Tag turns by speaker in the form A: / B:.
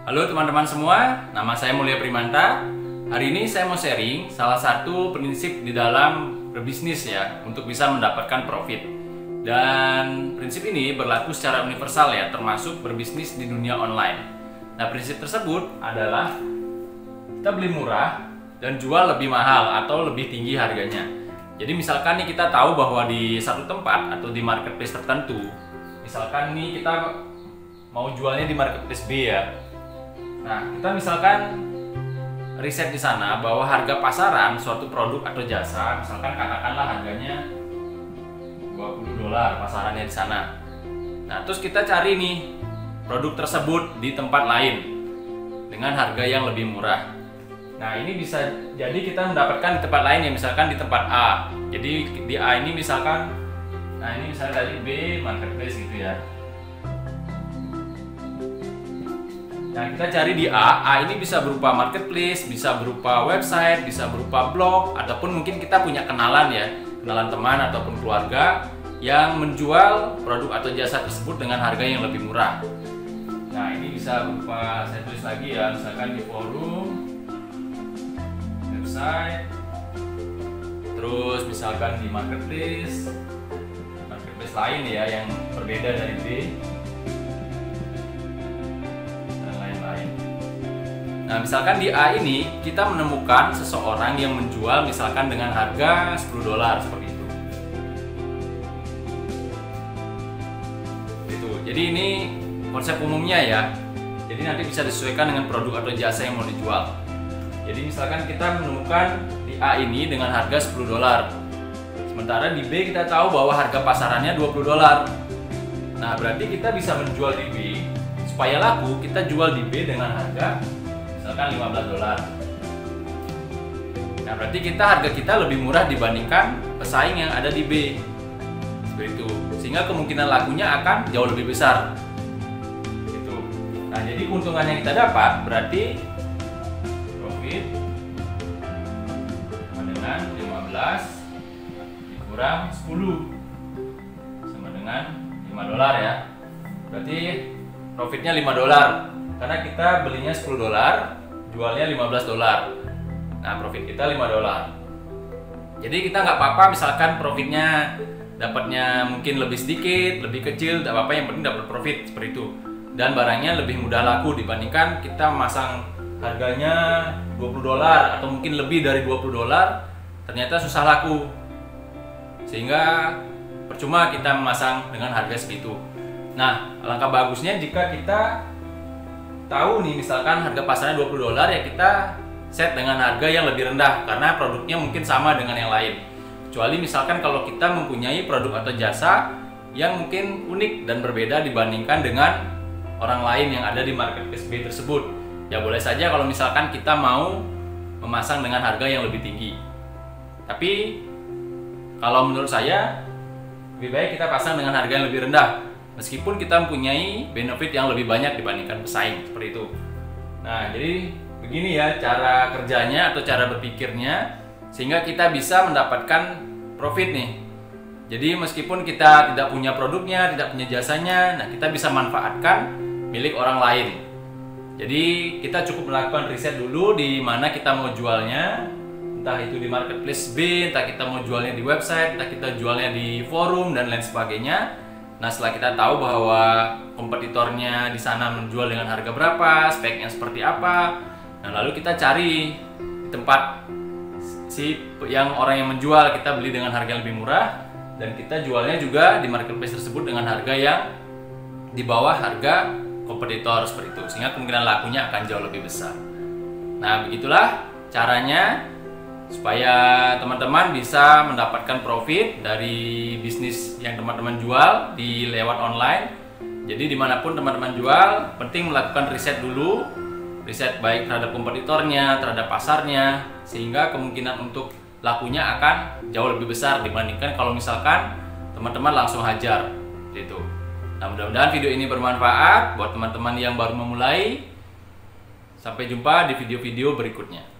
A: Halo teman-teman semua, nama saya Mulia Primanta. Hari ini saya mau sharing salah satu prinsip di dalam berbisnis ya, untuk bisa mendapatkan profit. Dan prinsip ini berlaku secara universal ya, termasuk berbisnis di dunia online. Nah, prinsip tersebut adalah kita beli murah dan jual lebih mahal atau lebih tinggi harganya. Jadi misalkan nih kita tahu bahwa di satu tempat atau di marketplace tertentu, misalkan nih kita mau jualnya di marketplace B ya. Nah, kita misalkan riset di sana bahwa harga pasaran suatu produk atau jasa, misalkan katakanlah harganya $20 pasarannya di sana. Nah, terus kita cari nih produk tersebut di tempat lain dengan harga yang lebih murah. Nah, ini bisa jadi kita mendapatkan di tempat lain ya, misalkan di tempat A. Jadi di A ini misalkan, nah ini misalnya tadi B marketplace gitu ya. Nah, kita cari di A ini bisa berupa marketplace, bisa berupa website, bisa berupa blog, ataupun mungkin kita punya kenalan ya, kenalan teman ataupun keluarga yang menjual produk atau jasa tersebut dengan harga yang lebih murah. Nah, ini bisa berupa, saya tulis lagi ya, misalkan di forum, website, terus misalkan di marketplace lain ya yang berbeda dari B. Nah, misalkan di A ini kita menemukan seseorang yang menjual misalkan dengan harga $10 seperti itu. Jadi ini konsep umumnya ya. Jadi nanti bisa disesuaikan dengan produk atau jasa yang mau dijual. Jadi misalkan kita menemukan di A ini dengan harga $10. Sementara di B kita tahu bahwa harga pasarannya $20. Nah, berarti kita bisa menjual di B supaya laku, kita jual di B dengan harga misalkan $15. Nah, berarti harga kita lebih murah dibandingkan pesaing yang ada di B. Seperti itu. Sehingga kemungkinan lakunya akan jauh lebih besar. Gitu. Nah, jadi keuntungan yang kita dapat berarti profit sama dengan 15 dikurang 10 sama dengan $5 ya. Berarti profitnya $5. Karena kita belinya $10, jualnya $15. Nah, profit kita $5. Jadi kita nggak apa-apa misalkan profitnya dapatnya mungkin lebih sedikit, lebih kecil, tidak apa-apa, yang penting dapat profit seperti itu. Dan barangnya lebih mudah laku dibandingkan kita memasang harganya $20 atau mungkin lebih dari $20, ternyata susah laku. Sehingga percuma kita memasang dengan harga segitu. Nah, alangkah bagusnya jika kita tahu nih misalkan harga pasarnya $20 ya, kita set dengan harga yang lebih rendah karena produknya mungkin sama dengan yang lain. Kecuali misalkan kalau kita mempunyai produk atau jasa yang mungkin unik dan berbeda dibandingkan dengan orang lain yang ada di marketplace B tersebut. Ya boleh saja kalau misalkan kita mau memasang dengan harga yang lebih tinggi. Tapi kalau menurut saya lebih baik kita pasang dengan harga yang lebih rendah, meskipun kita mempunyai benefit yang lebih banyak dibandingkan pesaing, seperti itu. Nah, jadi begini ya cara kerjanya atau cara berpikirnya, sehingga kita bisa mendapatkan profit nih. Jadi meskipun kita tidak punya produknya, tidak punya jasanya, nah kita bisa manfaatkan milik orang lain. Jadi kita cukup melakukan riset dulu di mana kita mau jualnya, entah itu di marketplace B, entah kita mau jualnya di website, entah kita jualnya di forum dan lain sebagainya. Nah, setelah kita tahu bahwa kompetitornya di sana menjual dengan harga berapa, speknya seperti apa, nah lalu kita cari tempat yang orang yang menjual, kita beli dengan harga yang lebih murah, dan kita jualnya juga di marketplace tersebut dengan harga yang di bawah harga kompetitor seperti itu, sehingga kemungkinan lakunya akan jauh lebih besar. Nah, begitulah caranya supaya teman-teman bisa mendapatkan profit dari bisnis yang teman-teman jual di lewat online. Jadi dimanapun teman-teman jual, penting melakukan riset dulu, riset baik terhadap kompetitornya, terhadap pasarnya, sehingga kemungkinan untuk lakunya akan jauh lebih besar dibandingkan kalau misalkan teman-teman langsung hajar gitu. Nah, mudah-mudahan video ini bermanfaat buat teman-teman yang baru memulai. Sampai jumpa di video-video berikutnya.